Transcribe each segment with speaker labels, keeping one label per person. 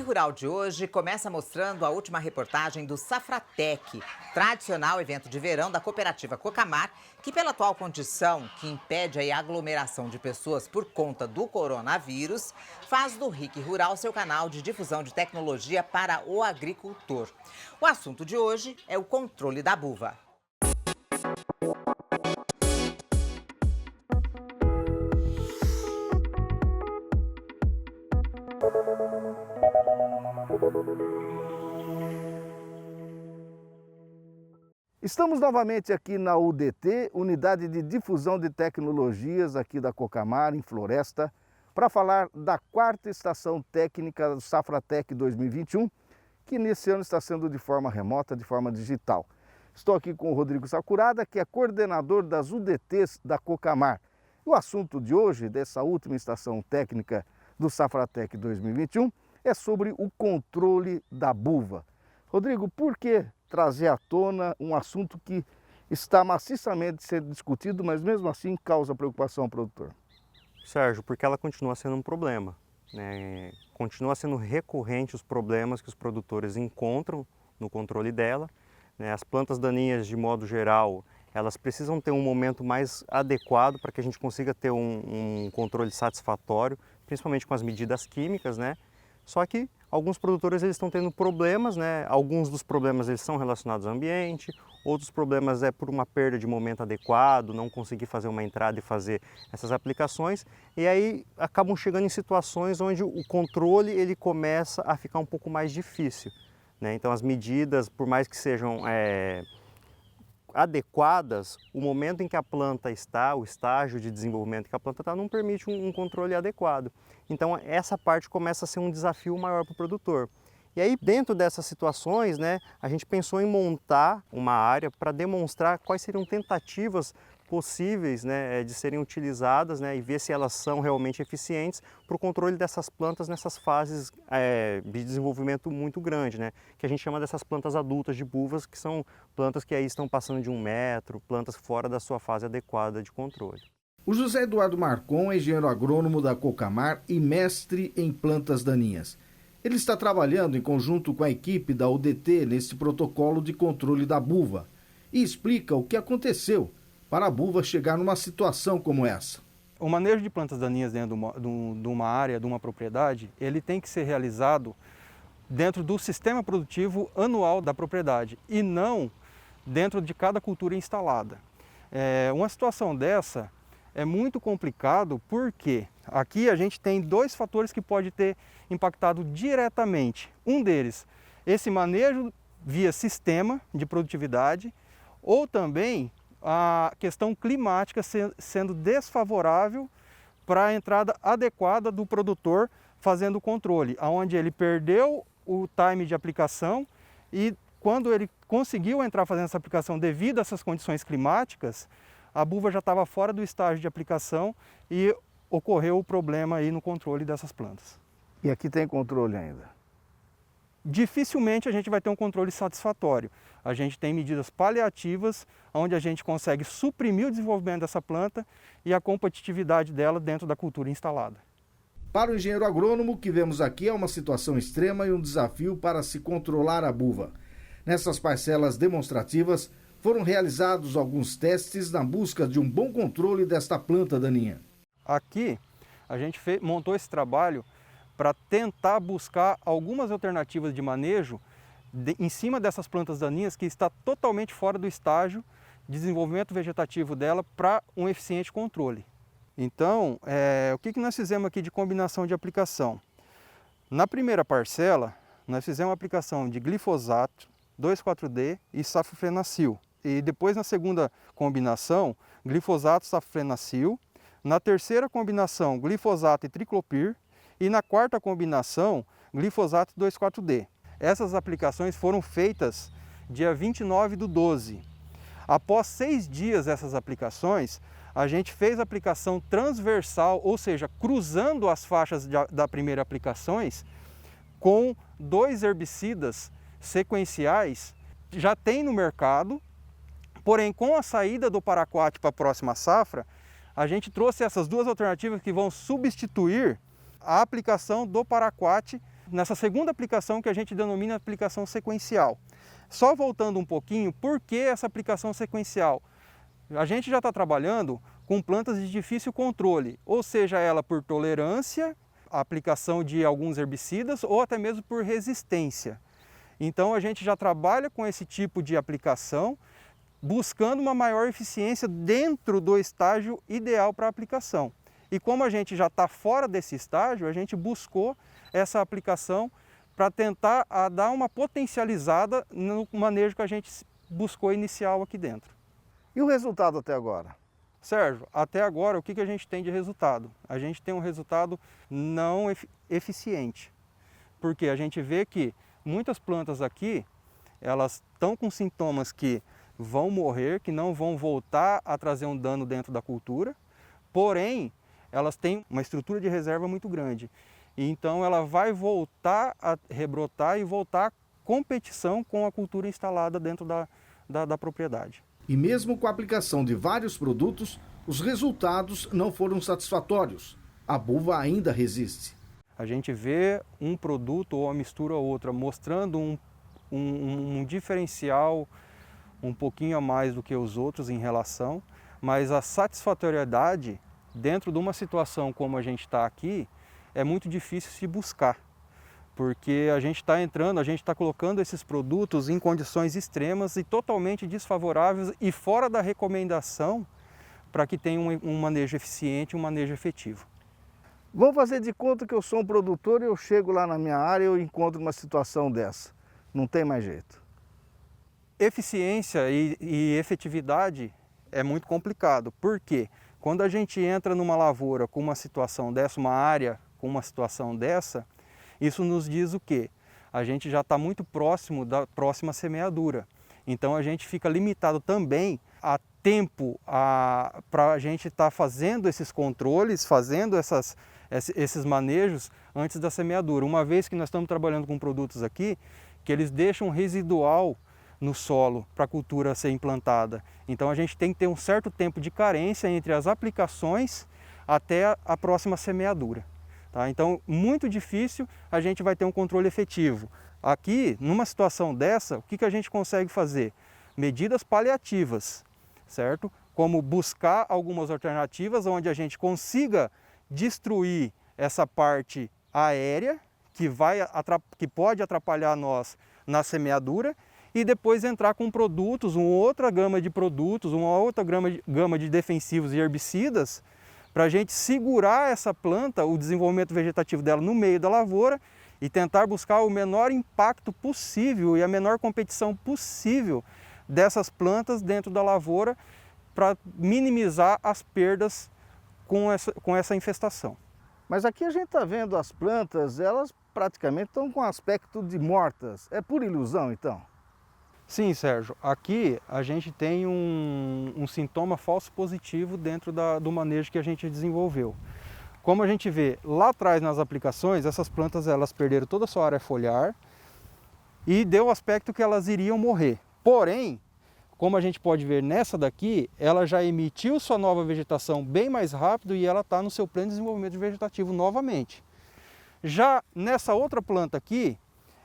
Speaker 1: Rural de hoje começa mostrando a última reportagem do Safratec, tradicional evento de verão da cooperativa Cocamar, que pela atual condição, que impede a aglomeração de pessoas por conta do coronavírus, faz do RIC Rural seu canal de difusão de tecnologia para o agricultor. O assunto de hoje é o controle da buva.
Speaker 2: Estamos novamente aqui na UDT, Unidade de Difusão de Tecnologias aqui da Cocamar, em Floresta, para falar da quarta estação técnica do Safratec 2021, que nesse ano está sendo de forma remota, de forma digital. Estou aqui com o Rodrigo Sakurada, que é coordenador das UDTs da Cocamar. O assunto de hoje, dessa última estação técnica do Safratec 2021, é sobre o controle da buva. Rodrigo, por que trazer à tona um assunto que está maciçamente sendo discutido, mas mesmo assim causa preocupação ao produtor?
Speaker 3: Sérgio, porque ela continua sendo um problema, né? Continua sendo recorrente os problemas que os produtores encontram no controle dela, né? As plantas daninhas, de modo geral, elas precisam ter um momento mais adequado para que a gente consiga ter um controle satisfatório, principalmente com as medidas químicas, né? Só que alguns produtores eles estão tendo problemas, né? Alguns dos problemas eles são relacionados ao ambiente, outros problemas é por uma perda de momento adequado, não conseguir fazer uma entrada e fazer essas aplicações, e aí acabam chegando em situações onde o controle ele começa a ficar um pouco mais difícil, né? Então as medidas, por mais que sejam adequadas, o momento em que a planta está, o estágio de desenvolvimento que a planta está, não permite um controle adequado. Então essa parte começa a ser um desafio maior para o produtor. E aí dentro dessas situações, né, a gente pensou em montar uma área para demonstrar quais seriam tentativas possíveis, né, de serem utilizadas, né, e ver se elas são realmente eficientes para o controle dessas plantas nessas fases de desenvolvimento muito grande, né, que a gente chama dessas plantas adultas de buvas, que são plantas que aí estão passando de 1 metro, plantas fora da sua fase adequada de controle.
Speaker 2: O José Eduardo Marcon é engenheiro agrônomo da Cocamar e mestre em plantas daninhas. Ele está trabalhando em conjunto com a equipe da UDT nesse protocolo de controle da buva e explica o que aconteceu para a buva chegar numa situação como essa.
Speaker 4: O manejo de plantas daninhas dentro de uma área, de uma propriedade, ele tem que ser realizado dentro do sistema produtivo anual da propriedade e não dentro de cada cultura instalada. Uma situação dessa é muito complicado porque aqui a gente tem dois fatores que podem ter impactado diretamente. Um deles, esse manejo via sistema de produtividade, ou também a questão climática sendo desfavorável para a entrada adequada do produtor fazendo o controle, onde ele perdeu o time de aplicação e quando ele conseguiu entrar fazendo essa aplicação devido a essas condições climáticas, a buva já estava fora do estágio de aplicação e ocorreu o problema aí no controle dessas plantas.
Speaker 2: E aqui tem controle ainda?
Speaker 4: Dificilmente a gente vai ter um controle satisfatório. A gente tem medidas paliativas, onde a gente consegue suprimir o desenvolvimento dessa planta e a competitividade dela dentro da cultura instalada.
Speaker 2: Para o engenheiro agrônomo, o que vemos aqui é uma situação extrema e um desafio para se controlar a buva. Nessas parcelas demonstrativas, foram realizados alguns testes na busca de um bom controle desta planta daninha.
Speaker 4: Aqui, a gente montou esse trabalho para tentar buscar algumas alternativas de manejo em cima dessas plantas daninhas que está totalmente fora do estágio de desenvolvimento vegetativo dela para um eficiente controle. Então, o que nós fizemos aqui de combinação de aplicação? Na primeira parcela, nós fizemos uma aplicação de glifosato, 2,4-D e saflornacil. E depois, na segunda combinação, glifosato, saflornacil. Na terceira combinação, glifosato e triclopir. E na quarta combinação, glifosato 2,4-D. Essas aplicações foram feitas dia 29/12. Após 6 dias dessas aplicações, a gente fez a aplicação transversal, ou seja, cruzando as faixas da primeira aplicações, com 2 herbicidas sequenciais, já tem no mercado, porém com a saída do paraquat para a próxima safra, a gente trouxe essas 2 alternativas que vão substituir a aplicação do paraquat nessa segunda aplicação que a gente denomina aplicação sequencial. Só voltando um pouquinho, por que essa aplicação sequencial? A gente já está trabalhando com plantas de difícil controle, ou seja, ela por tolerância, a aplicação de alguns herbicidas ou até mesmo por resistência. Então a gente já trabalha com esse tipo de aplicação, buscando uma maior eficiência dentro do estágio ideal para a aplicação. E como a gente já está fora desse estágio, a gente buscou essa aplicação para tentar dar uma potencializada no manejo que a gente buscou inicial aqui dentro.
Speaker 2: E o resultado até agora?
Speaker 4: Sérgio, até agora o que a gente tem de resultado? A gente tem um resultado não eficiente, porque a gente vê que muitas plantas aqui, elas estão com sintomas que vão morrer, que não vão voltar a trazer um dano dentro da cultura, porém, elas têm uma estrutura de reserva muito grande. E então ela vai voltar a rebrotar e voltar à competição com a cultura instalada dentro da propriedade.
Speaker 2: E mesmo com a aplicação de vários produtos, os resultados não foram satisfatórios. A buva ainda resiste.
Speaker 4: A gente vê um produto ou uma mistura ou outra mostrando um diferencial um pouquinho a mais do que os outros em relação, mas a satisfatoriedade dentro de uma situação como a gente está aqui é muito difícil se buscar, porque a gente está entrando, a gente está colocando esses produtos em condições extremas e totalmente desfavoráveis e fora da recomendação para que tenha um manejo eficiente, um manejo efetivo.
Speaker 2: Vamos fazer de conta que eu sou um produtor e eu chego lá na minha área e eu encontro uma situação dessa. Não tem mais jeito.
Speaker 4: Eficiência e efetividade é muito complicado. Por quê? Quando a gente entra numa lavoura com uma situação dessa, uma área com uma situação dessa, isso nos diz o quê? A gente já está muito próximo da próxima semeadura. Então a gente fica limitado também a tempo para a gente estar fazendo esses controles, fazendo esses manejos antes da semeadura. Uma vez que nós estamos trabalhando com produtos aqui, que eles deixam residual no solo para a cultura ser implantada. Então a gente tem que ter um certo tempo de carência entre as aplicações até a próxima semeadura. Tá? Então, muito difícil a gente vai ter um controle efetivo. Aqui, numa situação dessa, o que a gente consegue fazer? Medidas paliativas, certo? Como buscar algumas alternativas onde a gente consiga destruir essa parte aérea que pode atrapalhar nós na semeadura e depois entrar com produtos, uma outra gama de produtos, uma outra gama de defensivos e herbicidas para a gente segurar essa planta, o desenvolvimento vegetativo dela no meio da lavoura e tentar buscar o menor impacto possível e a menor competição possível dessas plantas dentro da lavoura para minimizar as perdas com essa infestação.
Speaker 2: Mas aqui a gente está vendo as plantas, elas praticamente estão com aspecto de mortas. É pura ilusão, então?
Speaker 4: Sim, Sérgio. Aqui a gente tem um sintoma falso positivo dentro do manejo que a gente desenvolveu. Como a gente vê lá atrás nas aplicações, essas plantas elas perderam toda a sua área foliar e deu o aspecto que elas iriam morrer. Porém, como a gente pode ver nessa daqui, ela já emitiu sua nova vegetação bem mais rápido e ela está no seu pleno desenvolvimento vegetativo novamente. Já nessa outra planta aqui,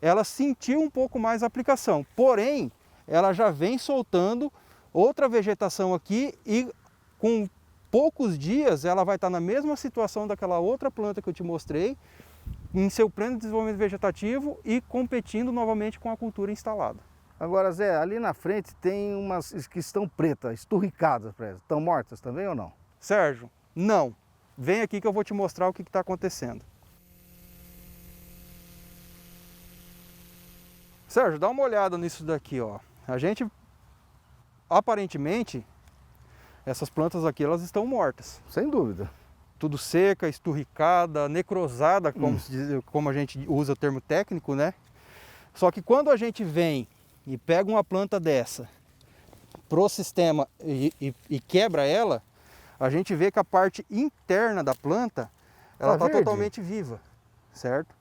Speaker 4: ela sentiu um pouco mais a aplicação, porém, ela já vem soltando outra vegetação aqui e com poucos dias ela vai estar na mesma situação daquela outra planta que eu te mostrei, em seu pleno desenvolvimento vegetativo e competindo novamente com a cultura instalada.
Speaker 2: Agora, Zé, ali na frente tem umas que estão pretas, esturricadas, estão mortas também ou não?
Speaker 4: Sérgio, não. Vem aqui que eu vou te mostrar o que está acontecendo. Sérgio, dá uma olhada nisso daqui, ó. A gente, aparentemente, essas plantas aqui, elas estão mortas.
Speaker 2: Sem dúvida.
Speaker 4: Tudo seca, esturricada, necrosada, como a gente usa o termo técnico, né? Só que quando a gente vem e pega uma planta dessa pro sistema e quebra ela, a gente vê que a parte interna da planta, ela está totalmente viva, certo?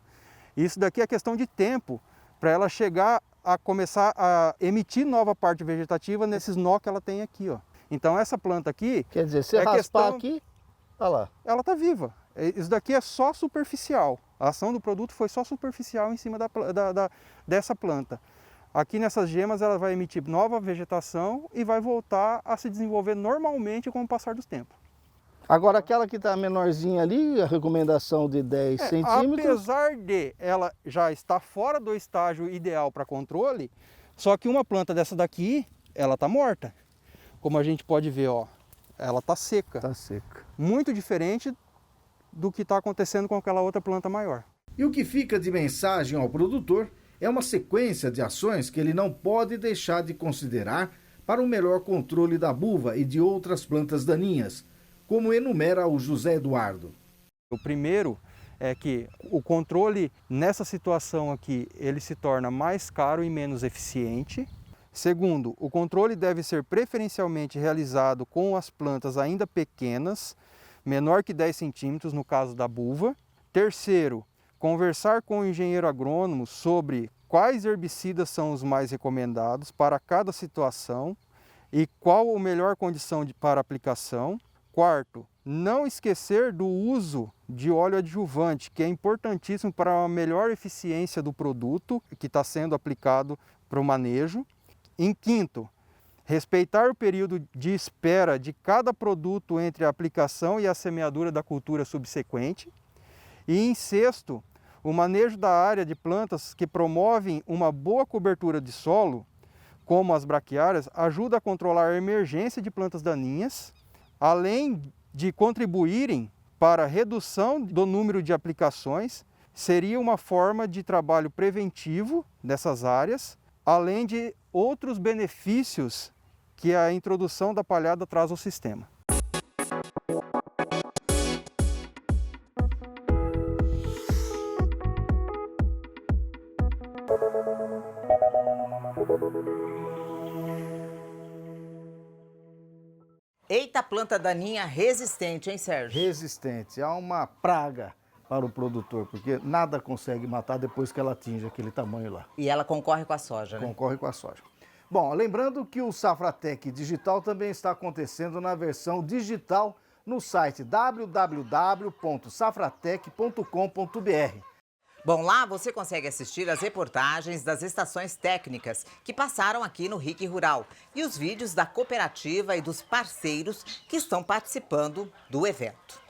Speaker 4: Isso daqui é questão de tempo para ela chegar a começar a emitir nova parte vegetativa nesses nó que ela tem aqui, ó. Então essa planta aqui...
Speaker 2: Quer dizer, se raspar aqui, olha lá.
Speaker 4: Ela está viva. Isso daqui é só superficial. A ação do produto foi só superficial em cima dessa planta. Aqui nessas gemas ela vai emitir nova vegetação e vai voltar a se desenvolver normalmente com o passar do tempo.
Speaker 2: Agora aquela que está menorzinha ali, a recomendação de 10 centímetros...
Speaker 4: Apesar de ela já estar fora do estágio ideal para controle, só que uma planta dessa daqui, ela está morta. Como a gente pode ver, ó, ela está seca.
Speaker 2: Está seca.
Speaker 4: Muito diferente do que está acontecendo com aquela outra planta maior.
Speaker 2: E o que fica de mensagem ao produtor é uma sequência de ações que ele não pode deixar de considerar para um melhor controle da buva e de outras plantas daninhas, como enumera o José Eduardo.
Speaker 4: O primeiro é que o controle nessa situação aqui, ele se torna mais caro e menos eficiente. Segundo, o controle deve ser preferencialmente realizado com as plantas ainda pequenas, menor que 10 centímetros no caso da buva. Terceiro, conversar com o engenheiro agrônomo sobre quais herbicidas são os mais recomendados para cada situação e qual a melhor condição para aplicação. Quarto, não esquecer do uso de óleo adjuvante, que é importantíssimo para a melhor eficiência do produto que está sendo aplicado para o manejo. Em quinto, respeitar o período de espera de cada produto entre a aplicação e a semeadura da cultura subsequente. E em sexto, o manejo da área de plantas que promovem uma boa cobertura de solo, como as braquiárias, ajuda a controlar a emergência de plantas daninhas, além de contribuírem para a redução do número de aplicações. Seria uma forma de trabalho preventivo nessas áreas, além de outros benefícios que a introdução da palhada traz ao sistema.
Speaker 1: Eita, planta daninha resistente, hein, Sérgio?
Speaker 2: Resistente, é uma praga para o produtor, porque nada consegue matar depois que ela atinge aquele tamanho lá.
Speaker 1: E ela concorre com a soja, né?
Speaker 2: Concorre com a soja. Bom, lembrando que o Safratec Digital também está acontecendo na versão digital no site www.safratec.com.br.
Speaker 1: Bom, lá você consegue assistir as reportagens das estações técnicas que passaram aqui no RIC Rural e os vídeos da cooperativa e dos parceiros que estão participando do evento.